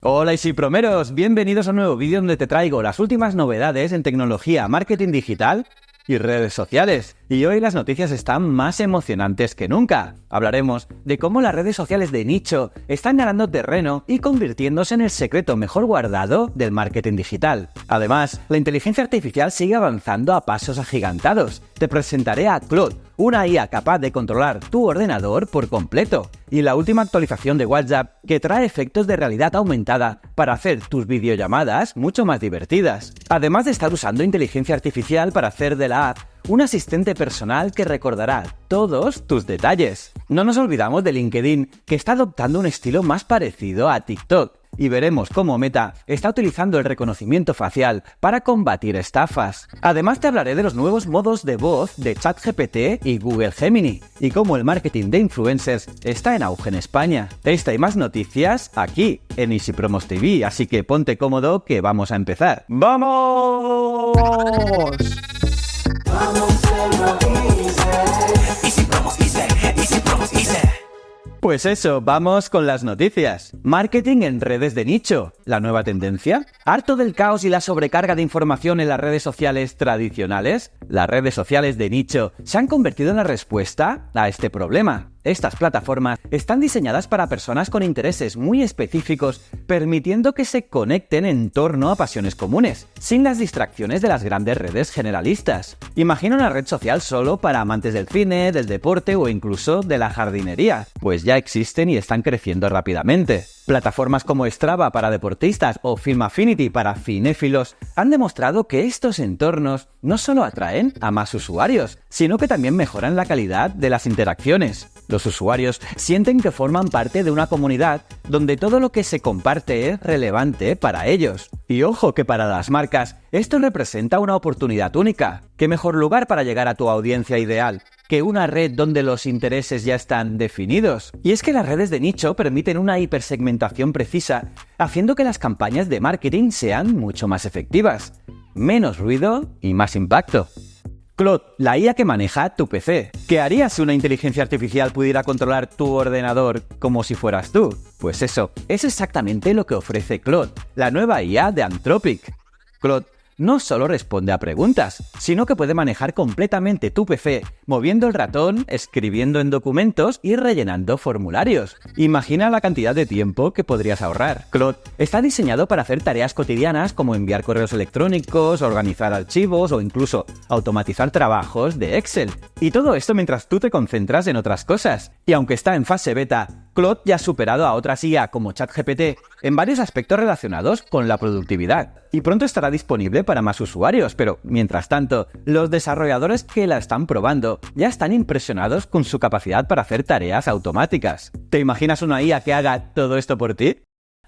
Hola Easypromeros, bienvenidos a un nuevo vídeo donde te traigo las últimas novedades en tecnología, marketing digital y redes sociales. Y hoy las noticias están más emocionantes que nunca. Hablaremos de cómo las redes sociales de nicho están ganando terreno y convirtiéndose en el secreto mejor guardado del marketing digital. Además, la inteligencia artificial sigue avanzando a pasos agigantados. Te presentaré a Claude, una IA capaz de controlar tu ordenador por completo, y la última actualización de WhatsApp que trae efectos de realidad aumentada para hacer tus videollamadas mucho más divertidas. Además de estar usando inteligencia artificial para hacer de la app un asistente personal que recordará todos tus detalles. No nos olvidamos de LinkedIn, que está adoptando un estilo más parecido a TikTok. Y veremos cómo Meta está utilizando el reconocimiento facial para combatir estafas. Además te hablaré de los nuevos modos de voz de ChatGPT y Google Gemini, y cómo el marketing de influencers está en auge en España. Esta y más noticias aquí en Easy Promos TV, así que ponte cómodo que vamos a empezar. ¡Vamos! Pues eso, vamos con las noticias. Marketing en redes de nicho, ¿la nueva tendencia? ¿Harto del caos y la sobrecarga de información en las redes sociales tradicionales? Las redes sociales de nicho se han convertido en la respuesta a este problema. Estas plataformas están diseñadas para personas con intereses muy específicos, permitiendo que se conecten en torno a pasiones comunes, sin las distracciones de las grandes redes generalistas. Imagina una red social solo para amantes del cine, del deporte o incluso de la jardinería, pues ya existen y están creciendo rápidamente. Plataformas como Strava para deportistas o Film Affinity para cinéfilos han demostrado que estos entornos no solo atraen a más usuarios, sino que también mejoran la calidad de las interacciones. Los usuarios sienten que forman parte de una comunidad donde todo lo que se comparte es relevante para ellos. Y ojo que para las marcas esto representa una oportunidad única. ¿Qué mejor lugar para llegar a tu audiencia ideal que una red donde los intereses ya están definidos? Y es que las redes de nicho permiten una hipersegmentación precisa, haciendo que las campañas de marketing sean mucho más efectivas. Menos ruido y más impacto. Claude, la IA que maneja tu PC. ¿Qué harías si una inteligencia artificial pudiera controlar tu ordenador como si fueras tú? Pues eso, es exactamente lo que ofrece Claude, la nueva IA de Anthropic. Claude no solo responde a preguntas, sino que puede manejar completamente tu PC, moviendo el ratón, escribiendo en documentos y rellenando formularios. Imagina la cantidad de tiempo que podrías ahorrar. Claude está diseñado para hacer tareas cotidianas como enviar correos electrónicos, organizar archivos o incluso automatizar trabajos de Excel. Y todo esto mientras tú te concentras en otras cosas. Y aunque está en fase beta, Claude ya ha superado a otras IA como ChatGPT en varios aspectos relacionados con la productividad. Y pronto estará disponible para más usuarios, pero mientras tanto, los desarrolladores que la están probando ya están impresionados con su capacidad para hacer tareas automáticas. ¿Te imaginas una IA que haga todo esto por ti?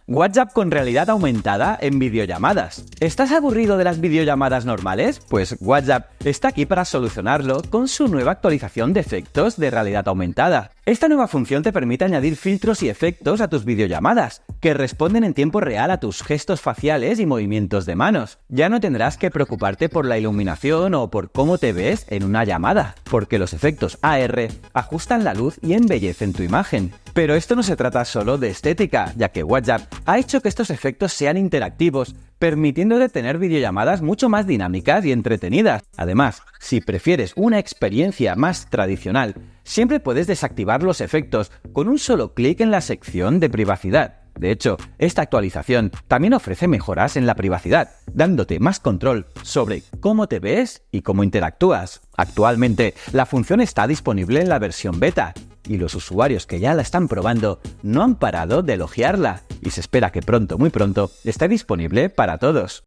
WhatsApp con realidad aumentada en videollamadas. ¿Estás aburrido de las videollamadas normales? Pues WhatsApp está aquí para solucionarlo con su nueva actualización de efectos de realidad aumentada. Esta nueva función te permite añadir filtros y efectos a tus videollamadas, que responden en tiempo real a tus gestos faciales y movimientos de manos. Ya no tendrás que preocuparte por la iluminación o por cómo te ves en una llamada, porque los efectos AR ajustan la luz y embellecen tu imagen. Pero esto no se trata solo de estética, ya que WhatsApp ha hecho que estos efectos sean interactivos, permitiéndote tener videollamadas mucho más dinámicas y entretenidas. Además, si prefieres una experiencia más tradicional, siempre puedes desactivar los efectos con un solo clic en la sección de privacidad. De hecho, esta actualización también ofrece mejoras en la privacidad, dándote más control sobre cómo te ves y cómo interactúas. Actualmente, la función está disponible en la versión beta, y los usuarios que ya la están probando no han parado de elogiarla, y se espera que pronto, muy pronto, esté disponible para todos.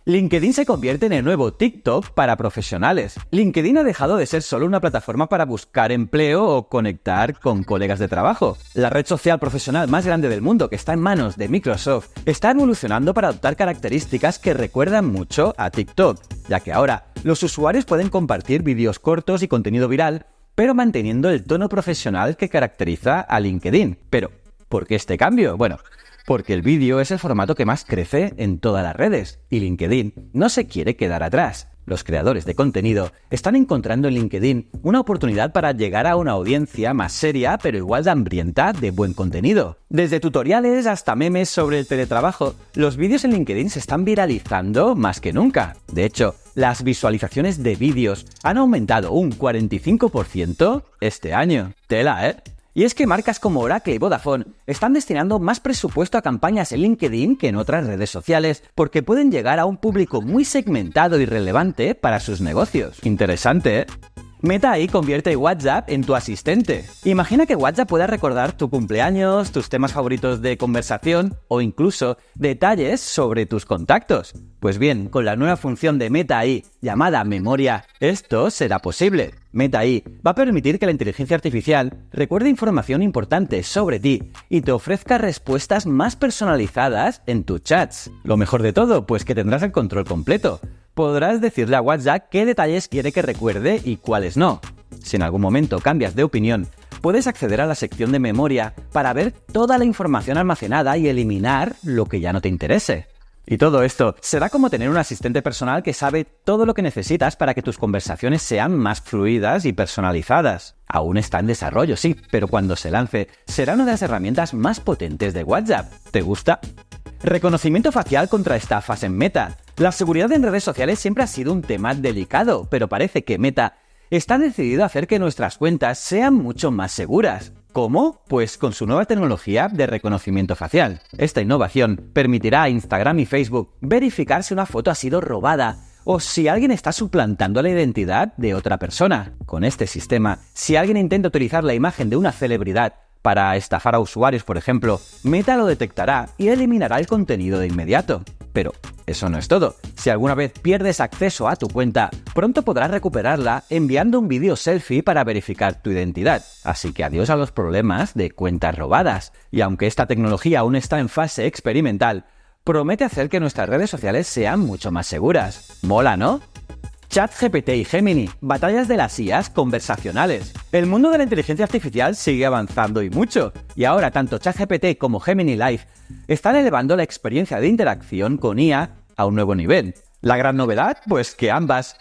LinkedIn se convierte en el nuevo TikTok para profesionales. LinkedIn ha dejado de ser solo una plataforma para buscar empleo o conectar con colegas de trabajo. La red social profesional más grande del mundo, que está en manos de Microsoft, está evolucionando para adoptar características que recuerdan mucho a TikTok, ya que ahora los usuarios pueden compartir vídeos cortos y contenido viral, pero manteniendo el tono profesional que caracteriza a LinkedIn. Pero, ¿por qué este cambio? Bueno, porque el vídeo es el formato que más crece en todas las redes y LinkedIn no se quiere quedar atrás. Los creadores de contenido están encontrando en LinkedIn una oportunidad para llegar a una audiencia más seria pero igual de hambrienta de buen contenido. Desde tutoriales hasta memes sobre el teletrabajo, los vídeos en LinkedIn se están viralizando más que nunca. De hecho, las visualizaciones de vídeos han aumentado un 45% este año. Tela, ¿eh? Y es que marcas como Oracle y Vodafone están destinando más presupuesto a campañas en LinkedIn que en otras redes sociales porque pueden llegar a un público muy segmentado y relevante para sus negocios. Interesante, ¿eh? Meta AI convierte WhatsApp en tu asistente. Imagina que WhatsApp pueda recordar tu cumpleaños, tus temas favoritos de conversación o incluso detalles sobre tus contactos. Pues bien, con la nueva función de Meta AI llamada Memoria, esto será posible. Meta AI va a permitir que la inteligencia artificial recuerde información importante sobre ti y te ofrezca respuestas más personalizadas en tus chats. Lo mejor de todo, pues que tendrás el control completo. Podrás decirle a WhatsApp qué detalles quiere que recuerde y cuáles no. Si en algún momento cambias de opinión, puedes acceder a la sección de memoria para ver toda la información almacenada y eliminar lo que ya no te interese. Y todo esto será como tener un asistente personal que sabe todo lo que necesitas para que tus conversaciones sean más fluidas y personalizadas. Aún está en desarrollo, sí, pero cuando se lance, será una de las herramientas más potentes de WhatsApp. ¿Te gusta? Reconocimiento facial contra estafas en Meta. La seguridad en redes sociales siempre ha sido un tema delicado, pero parece que Meta está decidido a hacer que nuestras cuentas sean mucho más seguras. ¿Cómo? Pues con su nueva tecnología de reconocimiento facial. Esta innovación permitirá a Instagram y Facebook verificar si una foto ha sido robada o si alguien está suplantando la identidad de otra persona. Con este sistema, si alguien intenta utilizar la imagen de una celebridad para estafar a usuarios, por ejemplo, Meta lo detectará y eliminará el contenido de inmediato. Pero eso no es todo. Si alguna vez pierdes acceso a tu cuenta, pronto podrás recuperarla enviando un vídeo selfie para verificar tu identidad. Así que adiós a los problemas de cuentas robadas. Y aunque esta tecnología aún está en fase experimental, promete hacer que nuestras redes sociales sean mucho más seguras. Mola, ¿no? ChatGPT y Gemini, batallas de las IAs conversacionales. El mundo de la inteligencia artificial sigue avanzando y mucho, y ahora tanto ChatGPT como Gemini Live están elevando la experiencia de interacción con IA a un nuevo nivel. La gran novedad, pues que ambas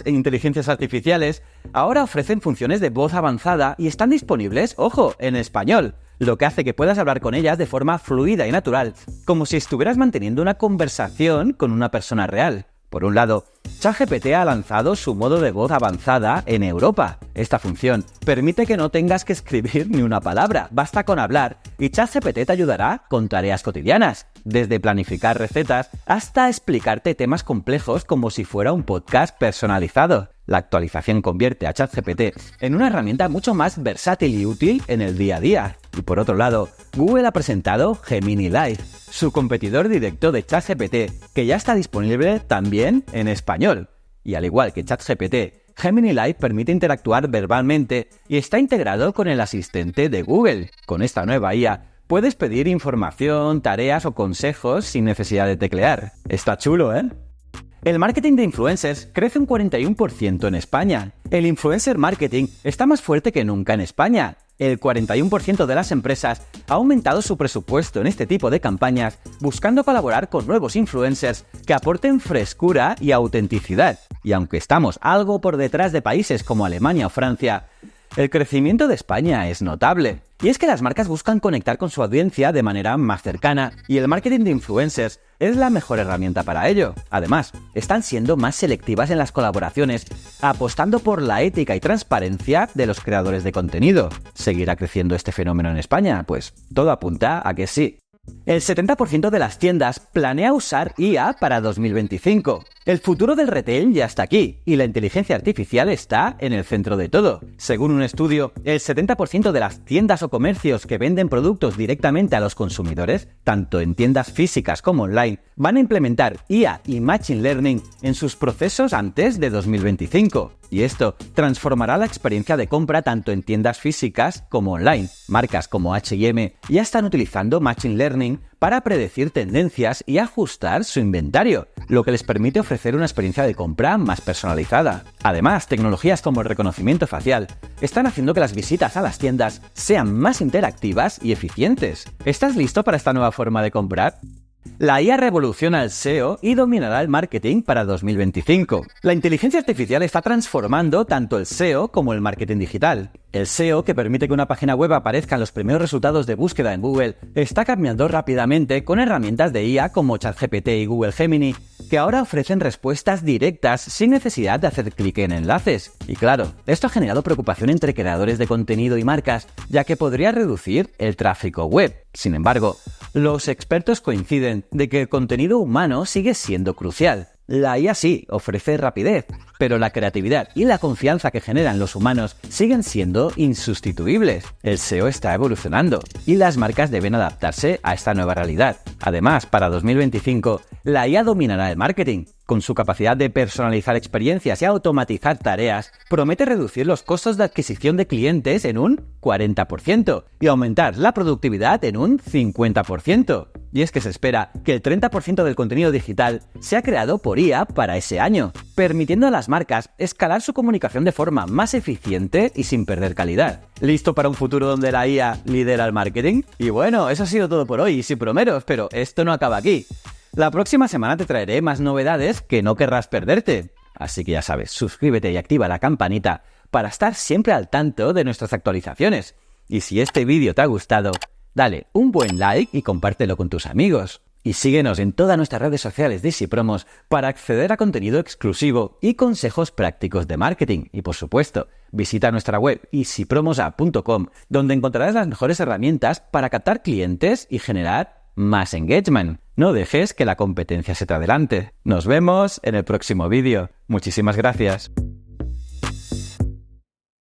inteligencias artificiales ahora ofrecen funciones de voz avanzada y están disponibles, ojo, en español, lo que hace que puedas hablar con ellas de forma fluida y natural, como si estuvieras manteniendo una conversación con una persona real. Por un lado, ChatGPT ha lanzado su modo de voz avanzada en Europa. Esta función permite que no tengas que escribir ni una palabra, basta con hablar y ChatGPT te ayudará con tareas cotidianas, desde planificar recetas hasta explicarte temas complejos como si fuera un podcast personalizado. La actualización convierte a ChatGPT en una herramienta mucho más versátil y útil en el día a día. Y por otro lado, Google ha presentado Gemini Live, su competidor directo de ChatGPT, que ya está disponible también en español. Y al igual que ChatGPT, Gemini Live permite interactuar verbalmente y está integrado con el asistente de Google. Con esta nueva IA, puedes pedir información, tareas o consejos sin necesidad de teclear. Está chulo, ¿eh? El marketing de influencers crece un 41% en España. El influencer marketing está más fuerte que nunca en España. El 41% de las empresas ha aumentado su presupuesto en este tipo de campañas, buscando colaborar con nuevos influencers que aporten frescura y autenticidad. Y aunque estamos algo por detrás de países como Alemania o Francia, el crecimiento de España es notable. Y es que las marcas buscan conectar con su audiencia de manera más cercana, y el marketing de influencers es la mejor herramienta para ello. Además, están siendo más selectivas en las colaboraciones, apostando por la ética y transparencia de los creadores de contenido. ¿Seguirá creciendo este fenómeno en España? Pues todo apunta a que sí. El 70% de las tiendas planea usar IA para 2025. El futuro del retail ya está aquí, y la inteligencia artificial está en el centro de todo. Según un estudio, el 70% de las tiendas o comercios que venden productos directamente a los consumidores, tanto en tiendas físicas como online, van a implementar IA y Machine Learning en sus procesos antes de 2025. Y esto transformará la experiencia de compra tanto en tiendas físicas como online. Marcas como H&M ya están utilizando Machine Learning para predecir tendencias y ajustar su inventario, lo que les permite ofrecer una experiencia de compra más personalizada. Además, tecnologías como el reconocimiento facial están haciendo que las visitas a las tiendas sean más interactivas y eficientes. ¿Estás listo para esta nueva forma de comprar? La IA revoluciona el SEO y dominará el marketing para 2025. La inteligencia artificial está transformando tanto el SEO como el marketing digital. El SEO, que permite que una página web aparezca en los primeros resultados de búsqueda en Google, está cambiando rápidamente con herramientas de IA como ChatGPT y Google Gemini, que ahora ofrecen respuestas directas sin necesidad de hacer clic en enlaces. Y claro, esto ha generado preocupación entre creadores de contenido y marcas, ya que podría reducir el tráfico web. Sin embargo, los expertos coinciden de que el contenido humano sigue siendo crucial. La IA sí ofrece rapidez, pero la creatividad y la confianza que generan los humanos siguen siendo insustituibles. El SEO está evolucionando y las marcas deben adaptarse a esta nueva realidad. Además, para 2025, la IA dominará el marketing. Con su capacidad de personalizar experiencias y automatizar tareas, promete reducir los costos de adquisición de clientes en un 40% y aumentar la productividad en un 50%. Y es que se espera que el 30% del contenido digital sea creado por IA para ese año, permitiendo a las marcas escalar su comunicación de forma más eficiente y sin perder calidad. ¿Listo para un futuro donde la IA lidera el marketing? Y bueno, eso ha sido todo por hoy, sin bromeros, pero esto no acaba aquí. La próxima semana te traeré más novedades que no querrás perderte. Así que ya sabes, suscríbete y activa la campanita para estar siempre al tanto de nuestras actualizaciones. Y si este vídeo te ha gustado, dale un buen like y compártelo con tus amigos. Y síguenos en todas nuestras redes sociales de Easy Promos para acceder a contenido exclusivo y consejos prácticos de marketing. Y por supuesto, visita nuestra web easypromosapp.com, donde encontrarás las mejores herramientas para captar clientes y generar más engagement. No dejes que la competencia se te adelante. Nos vemos en el próximo vídeo. Muchísimas gracias.